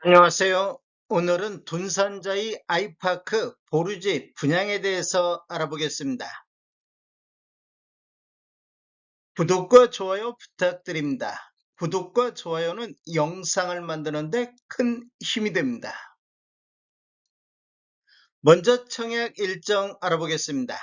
안녕하세요. 오늘은 둔산자이 아이파크 보류지 분양에 대해서 알아보겠습니다. 구독과 좋아요 부탁드립니다. 구독과 좋아요는 영상을 만드는데 큰 힘이 됩니다. 먼저 청약 일정 알아보겠습니다.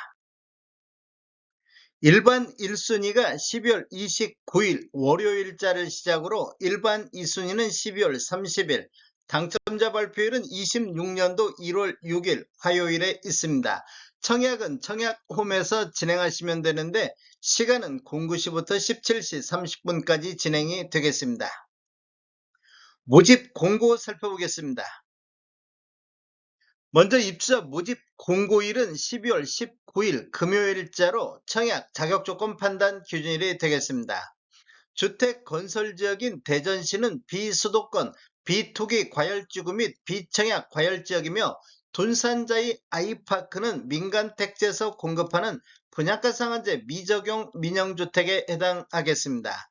일반 1순위가 12월 29일 월요일자를 시작으로 일반 2순위는 12월 30일, 당첨자 발표일은 26년도 1월 6일 화요일에 있습니다. 청약은 청약홈에서 진행하시면 되는데 시간은 09시부터 17시 30분까지 진행이 되겠습니다. 모집 공고 살펴보겠습니다. 먼저 입주자 모집 공고일은 12월 19일 금요일자로 청약 자격조건 판단 기준일이 되겠습니다. 주택 건설 지역인 대전시는 비수도권, 비투기 과열지구 및 비청약 과열지역이며 둔산자이 아이파크는 민간택지에서 공급하는 분양가 상한제 미적용 민영주택에 해당하겠습니다.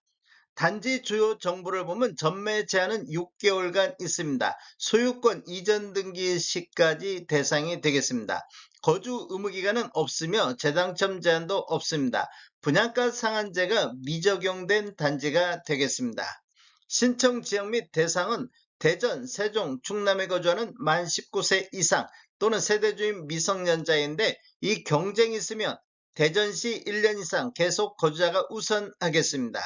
단지 주요 정보를 보면 전매 제한은 6개월간 있습니다. 소유권 이전 등기 시까지 대상이 되겠습니다. 거주 의무 기간은 없으며 재당첨 제한도 없습니다. 분양가 상한제가 미적용된 단지가 되겠습니다. 신청 지역 및 대상은 대전, 세종, 충남에 거주하는 만 19세 이상 또는 세대주민 미성년자인데 이 경쟁이 있으면 대전시 1년 이상 계속 거주자가 우선하겠습니다.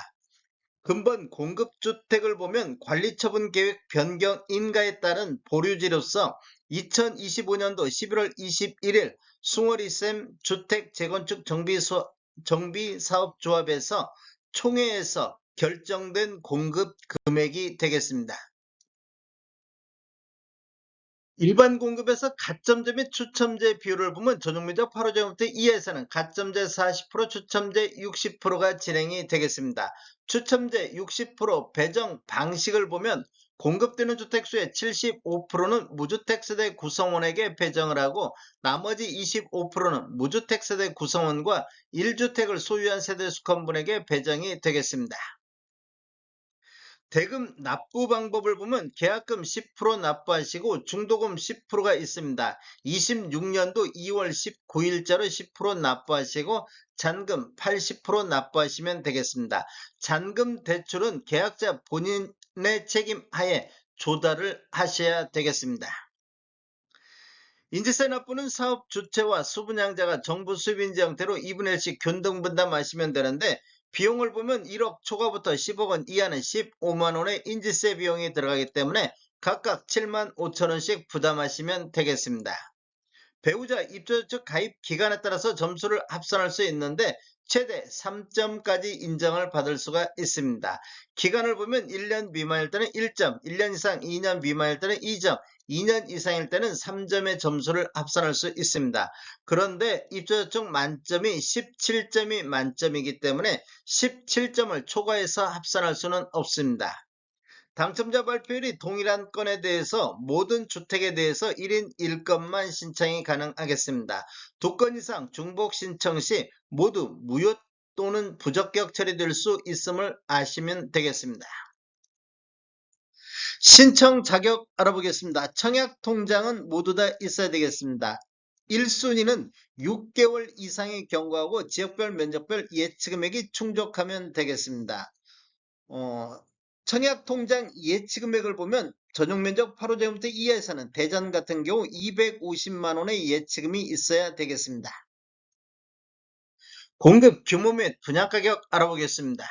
근본 공급주택을 보면 관리처분계획 변경 인가에 따른 보류지로서 2025년도 11월 21일 숭어리샘 주택재건축 정비사업조합에서 총회에서 결정된 공급 금액이 되겠습니다. 일반 공급에서 가점제 및 추첨제 비율을 보면 전용면적 8호제곱미터 이하에서는 가점제 40%, 추첨제 60%가 진행이 되겠습니다. 추첨제 60% 배정 방식을 보면 공급되는 주택수의 75%는 무주택세대 구성원에게 배정을 하고 나머지 25%는 무주택세대 구성원과 1주택을 소유한 세대 수권분에게 배정이 되겠습니다. 대금 납부 방법을 보면 계약금 10% 납부하시고 중도금 10%가 있습니다. 26년도 2월 19일자로 10% 납부하시고 잔금 80% 납부하시면 되겠습니다. 잔금 대출은 계약자 본인의 책임 하에 조달을 하셔야 되겠습니다. 인지세 납부는 사업 주체와 수분양자가 정부 수입인지 형태로 2분의 1씩 균등분담하시면 되는데 비용을 보면 1억 초과부터 10억 원 이하는 15만 원의 인지세 비용이 들어가기 때문에 각각 7만 5천 원씩 부담하시면 되겠습니다. 배우자 입주자 측 가입 기간에 따라서 점수를 합산할 수 있는데 최대 3점까지 인정을 받을 수가 있습니다. 기간을 보면 1년 미만일 때는 1점, 1년 이상 2년 미만일 때는 2점, 2년 이상일 때는 3점의 점수를 합산할 수 있습니다. 그런데 입주자 측 만점이 17점이 만점이기 때문에 17점을 초과해서 합산할 수는 없습니다. 당첨자 발표율이 동일한 건에 대해서 모든 주택에 대해서 1인 1건만 신청이 가능하겠습니다. 2건 이상 중복 신청 시 모두 무효 또는 부적격 처리될 수 있음을 아시면 되겠습니다. 신청 자격 알아보겠습니다. 청약 통장은 모두 다 있어야 되겠습니다. 1순위는 6개월 이상의 경과하고 지역별 면적별 예치금액이 충족하면 되겠습니다. 청약통장 예치금액을 보면 전용면적 8호제곱미터 이하에서는 대전 같은 경우 250만 원의 예치금이 있어야 되겠습니다. 공급 규모 및 분양가격 알아보겠습니다.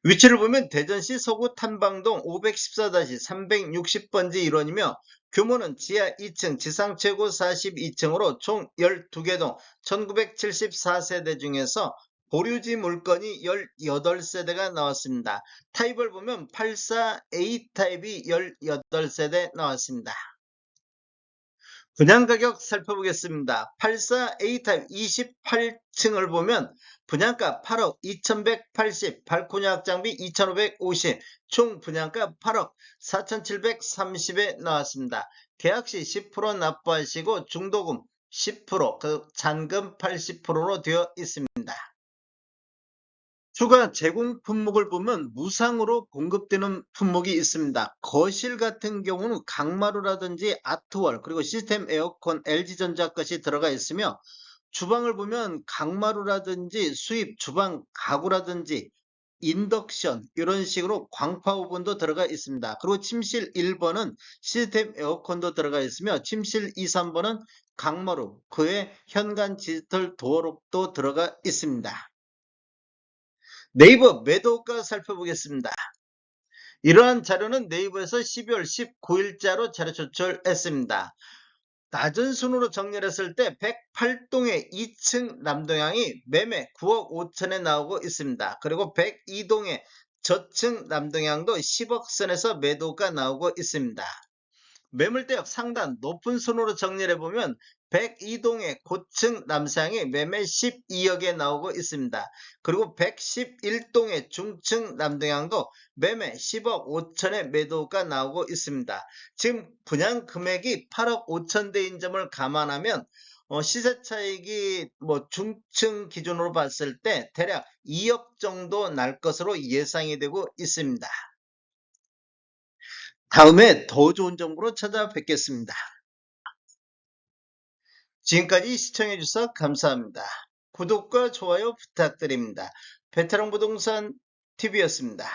위치를 보면 대전시 서구 탐방동 514-360번지 1원이며 규모는 지하 2층, 지상 최고 42층으로 총 12개 동 1974세대 중에서 보류지 물건이 18세대가 나왔습니다. 타입을 보면 84A 타입이 18세대 나왔습니다. 분양가격 살펴보겠습니다. 84A 타입 28층을 보면 분양가 8억 2180, 발코니 확장비 2550, 총 분양가 8억 4730에 나왔습니다. 계약시 10% 납부하시고 중도금 10%, 잔금 80%로 되어 있습니다. 추가 제공 품목을 보면 무상으로 공급되는 품목이 있습니다. 거실 같은 경우는 강마루라든지 아트월 그리고 시스템 에어컨 LG전자 것이 들어가 있으며 주방을 보면 강마루라든지 수입 주방 가구라든지 인덕션 이런 식으로 광파 오븐도 들어가 있습니다. 그리고 침실 1번은 시스템 에어컨도 들어가 있으며 침실 2, 3번은 강마루 그외 현관 디지털 도어록도 들어가 있습니다. 네이버 매도가 살펴보겠습니다. 이러한 자료는 네이버에서 12월 19일자로 자료 조철했습니다. 낮은 순으로 정렬했을 때 108동의 2층 남동향이 매매 9억 5천에 나오고 있습니다. 그리고 102동의 저층 남동향도 10억 선에서 매도가 나오고 있습니다. 매물대역 상단 높은 순으로 정리해보면 102동의 고층 남상이 매매 12억에 나오고 있습니다. 그리고 111동의 중층 남동향도 매매 10억 5천에 매도가 나오고 있습니다. 지금 분양 금액이 8억 5천대인 점을 감안하면 시세 차익이 중층 기준으로 봤을 때 대략 2억 정도 날 것으로 예상이 되고 있습니다. 다음에 더 좋은 정보로 찾아뵙겠습니다. 지금까지 시청해주셔서 감사합니다. 구독과 좋아요 부탁드립니다. 베테랑 부동산 TV였습니다.